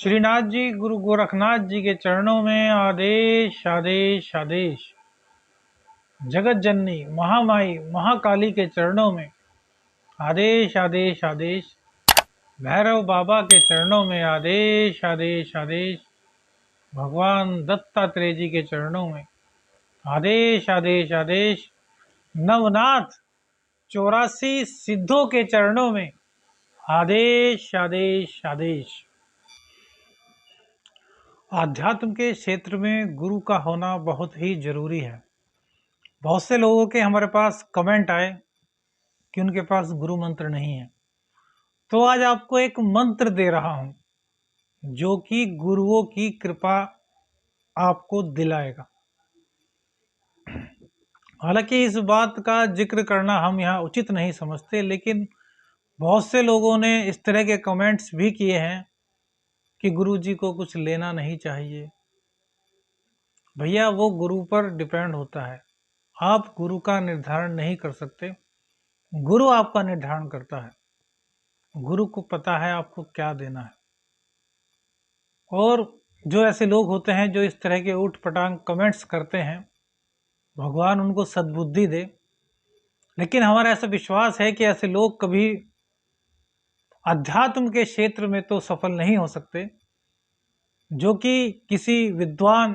श्रीनाथ जी गुरु गोरखनाथ जी के चरणों में आदेश आदेश आदेश। जगत जननी महामाई महाकाली के चरणों में आदेश आदेश आदेश। भैरव बाबा के चरणों में आदेश आदेश आदेश। भगवान दत्तात्रेय जी के चरणों में आदेश आदेश आदेश। नवनाथ 84 सिद्धों के चरणों में आदेश आदेश आदेश। आध्यात्म के क्षेत्र में गुरु का होना बहुत ही जरूरी है। बहुत से लोगों के हमारे पास कमेंट आए कि उनके पास गुरु मंत्र नहीं है, तो आज आपको एक मंत्र दे रहा हूं जो कि गुरुओं की कृपा आपको दिलाएगा। हालांकि इस बात का जिक्र करना हम यहाँ उचित नहीं समझते, लेकिन बहुत से लोगों ने इस तरह के कमेंट्स भी किए हैं कि गुरु जी को कुछ लेना नहीं चाहिए। भैया, वो गुरु पर डिपेंड होता है। आप गुरु का निर्धारण नहीं कर सकते, गुरु आपका निर्धारण करता है। गुरु को पता है आपको क्या देना है। और जो ऐसे लोग होते हैं जो इस तरह के उठ पटांग कमेंट्स करते हैं, भगवान उनको सद्बुद्धि दे। लेकिन हमारा ऐसा विश्वास है कि ऐसे लोग कभी अध्यात्म के क्षेत्र में तो सफल नहीं हो सकते, जो कि किसी विद्वान,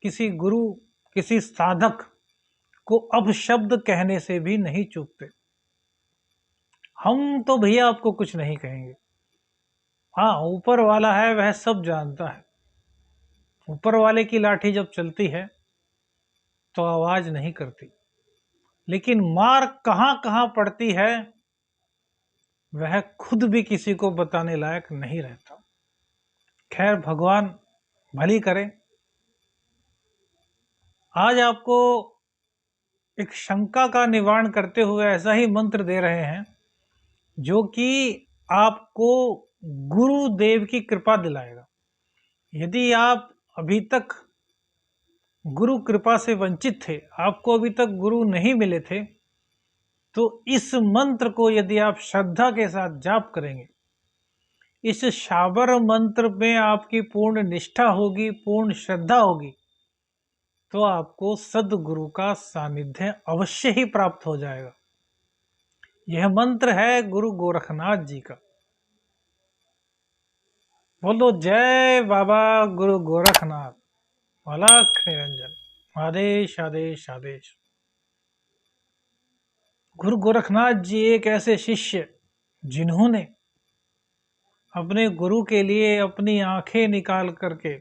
किसी गुरु, किसी साधक को अपशब्द कहने से भी नहीं चूकते। हम तो भैया आपको कुछ नहीं कहेंगे। हाँ, ऊपर वाला है वह सब जानता है। ऊपर वाले की लाठी जब चलती है तो आवाज नहीं करती, लेकिन मार कहां कहां पड़ती है वह खुद भी किसी को बताने लायक नहीं रहता। खैर, भगवान भली करे। आज आपको एक शंका का निवारण करते हुए ऐसा ही मंत्र दे रहे हैं जो कि आपको गुरुदेव की कृपा दिलाएगा। यदि आप अभी तक गुरु कृपा से वंचित थे, आपको अभी तक गुरु नहीं मिले थे, तो इस मंत्र को यदि आप श्रद्धा के साथ जाप करेंगे, इस शाबर मंत्र में आपकी पूर्ण निष्ठा होगी, पूर्ण श्रद्धा होगी, तो आपको सदगुरु का सानिध्य अवश्य ही प्राप्त हो जाएगा। यह मंत्र है गुरु गोरखनाथ जी का। बोलो जय बाबा गुरु गोरखनाथ। अलख निरंजन। आदेश आदेश आदेश। गुरु गोरखनाथ जी एक ऐसे शिष्य जिन्होंने अपने गुरु के लिए अपनी आंखें निकाल करके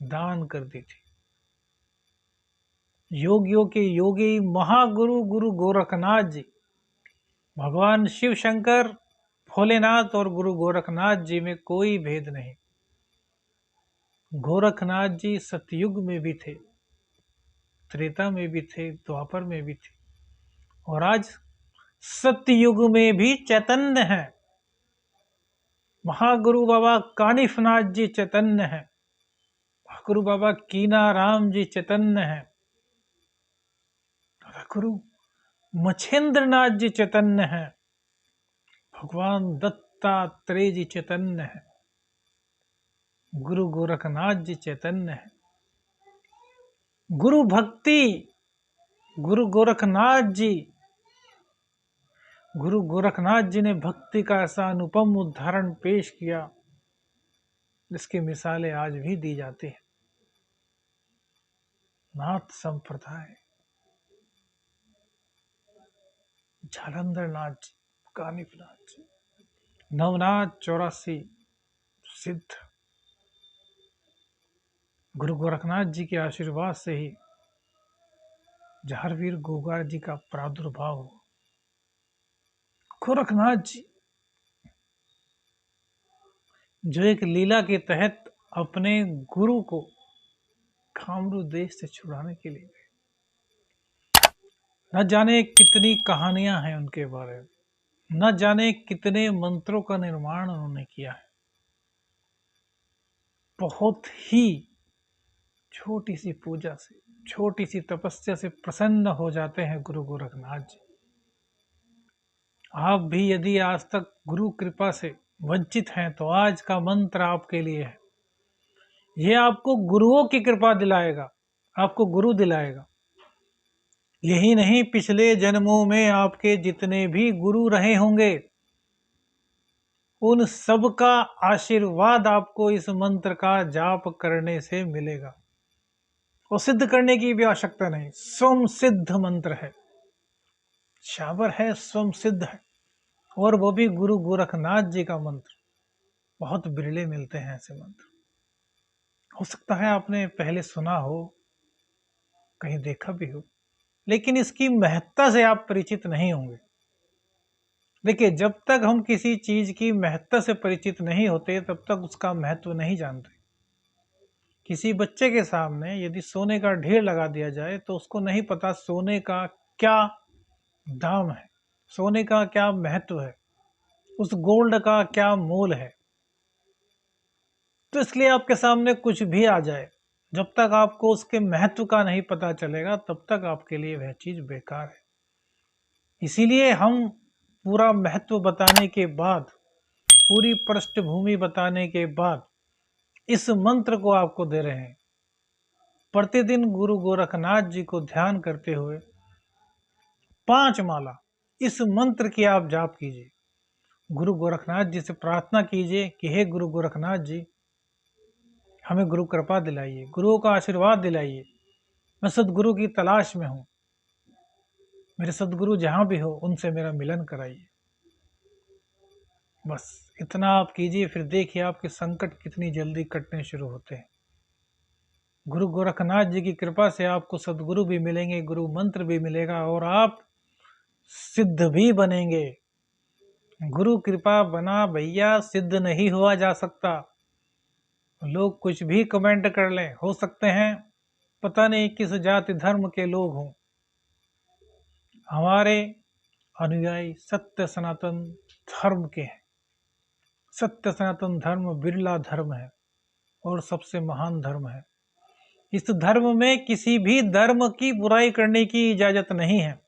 दान कर दी थी। योगियों के योगी महागुरु गुरु गोरखनाथ जी, भगवान शिव शंकर, भोलेनाथ और गुरु गोरखनाथ जी में कोई भेद नहीं। गोरखनाथ जी सतयुग में भी थे, त्रेता में भी थे, द्वापर में भी थे, और आज सतयुग में भी चैतन्य है। महागुरु बाबा कानिफनाथ जी चैतन्य है। गुरु बाबा कीनाराम जी चैतन्य है। गुरु मछेंद्रनाथ जी चैतन्य है। भगवान दत्तात्रेय जी चैतन्य है। गुरु गोरखनाथ जी चैतन्य है। गुरु भक्ति गुरु गोरखनाथ जी, गुरु गोरखनाथ जी ने भक्ति का ऐसा अनुपम उदाहरण पेश किया जिसकी मिसालें आज भी दी जाती हैं। नाथ संप्रदाय, जालंधर नाथ जी, कानिफनाथ जी, नवनाथ 84 सिद्ध, गुरु गोरखनाथ जी के आशीर्वाद से ही झारवीर गोगार जी का प्रादुर्भाव हुआ। गोरखनाथ जी जो एक लीला के तहत अपने गुरु को कामरू देश से छुड़ाने के लिए गए, न जाने कितनी कहानियां हैं उनके बारे में, न जाने कितने मंत्रों का निर्माण उन्होंने किया है। बहुत ही छोटी सी पूजा से, छोटी सी तपस्या से प्रसन्न हो जाते हैं गुरु गोरखनाथ जी। आप भी यदि आज तक गुरु कृपा से वंचित हैं, तो आज का मंत्र आपके लिए है। ये आपको गुरुओं की कृपा दिलाएगा, आपको गुरु दिलाएगा। यही नहीं, पिछले जन्मों में आपके जितने भी गुरु रहे होंगे, उन सब का आशीर्वाद आपको इस मंत्र का जाप करने से मिलेगा। और सिद्ध करने की भी आवश्यकता नहीं, स्वयं सिद्ध मंत्र है, शाबर है, स्वयं सिद्ध है। और वो भी गुरु गोरखनाथ जी का मंत्र। बहुत बिरले मिलते हैं ऐसे मंत्र। हो सकता है आपने पहले सुना हो, कहीं देखा भी हो, लेकिन इसकी महत्ता से आप परिचित नहीं होंगे। देखिए, जब तक हम किसी चीज की महत्ता से परिचित नहीं होते, तब तक उसका महत्व नहीं जानते। किसी बच्चे के सामने यदि सोने का ढेर लगा दिया जाए, तो उसको नहीं पता सोने का क्या दाम है, सोने का क्या महत्व है, उस गोल्ड का क्या मोल है। तो इसलिए आपके सामने कुछ भी आ जाए, जब तक आपको उसके महत्व का नहीं पता चलेगा, तब तक आपके लिए वह चीज बेकार है। इसीलिए हम पूरा महत्व बताने के बाद, पूरी पृष्ठभूमि बताने के बाद इस मंत्र को आपको दे रहे हैं। प्रतिदिन गुरु गोरखनाथ जी को ध्यान करते हुए 5 माला इस मंत्र की आप जाप कीजिए। गुरु गोरखनाथ जी से प्रार्थना कीजिए कि हे गुरु गोरखनाथ जी, हमें गुरु कृपा दिलाइए, गुरुओं का आशीर्वाद दिलाइए। मैं सदगुरु की तलाश में हूं, मेरे सदगुरु जहां भी हो उनसे मेरा मिलन कराइए। बस इतना आप कीजिए, फिर देखिए आपके संकट कितनी जल्दी कटने शुरू होते हैं। गुरु गोरखनाथ जी की कृपा से आपको सदगुरु भी मिलेंगे, गुरु मंत्र भी मिलेगा, और आप सिद्ध भी बनेंगे। गुरु कृपा बना भैया, सिद्ध नहीं हुआ जा सकता। लोग कुछ भी कमेंट कर लें, हो सकते हैं पता नहीं किस जाति धर्म के लोग हों, हमारे अनुयायी सत्य सनातन धर्म के हैं। सत्य सनातन धर्म बिरला धर्म है और सबसे महान धर्म है। इस धर्म में किसी भी धर्म की बुराई करने की इजाजत नहीं है।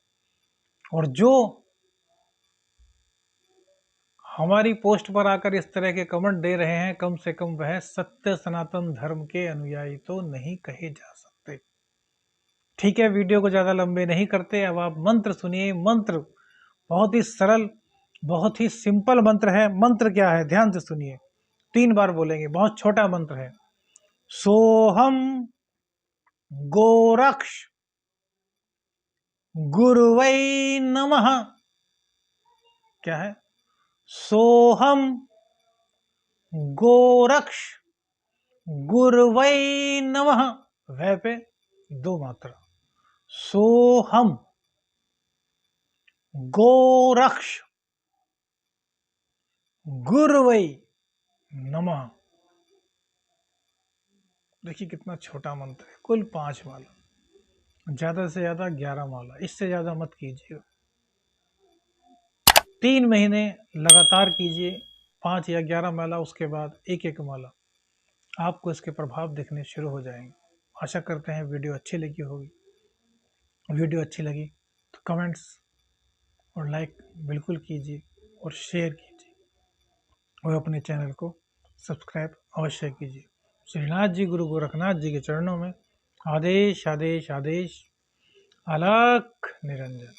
और जो हमारी पोस्ट पर आकर इस तरह के कमेंट दे रहे हैं, कम से कम वह सत्य सनातन धर्म के अनुयायी तो नहीं कहे जा सकते। ठीक है, वीडियो को ज़्यादा लंबे नहीं करते, अब आप मंत्र सुनिए। मंत्र बहुत ही सरल, बहुत ही सिंपल मंत्र है। मंत्र क्या है, ध्यान से सुनिए। 3 बार बोलेंगे, बहुत छोटा मंत्र है। सोहम गोरक्ष गुरुवै नमः। क्या है? सोहम गोरक्ष गुरुवै नमः। वह पे 2 मात्रा। सोहम गोरक्ष गुरुवै नमः। देखिए कितना छोटा मंत्र है। कुल 5 माला, ज्यादा से ज्यादा 11 माला, इससे ज्यादा मत कीजिएगा। 3 महीने लगातार कीजिए 5 या 11 माला, उसके बाद एक एक माला, आपको इसके प्रभाव दिखने शुरू हो जाएंगे। आशा करते हैं वीडियो अच्छी लगी होगी। वीडियो अच्छी लगी तो कमेंट्स और लाइक बिल्कुल कीजिए और शेयर कीजिए, और अपने चैनल को सब्सक्राइब अवश्य कीजिए। श्रीनाथ जी गुरु गोरखनाथ जी के चरणों में आदेश आदेश आदेश। अलख निरंजन।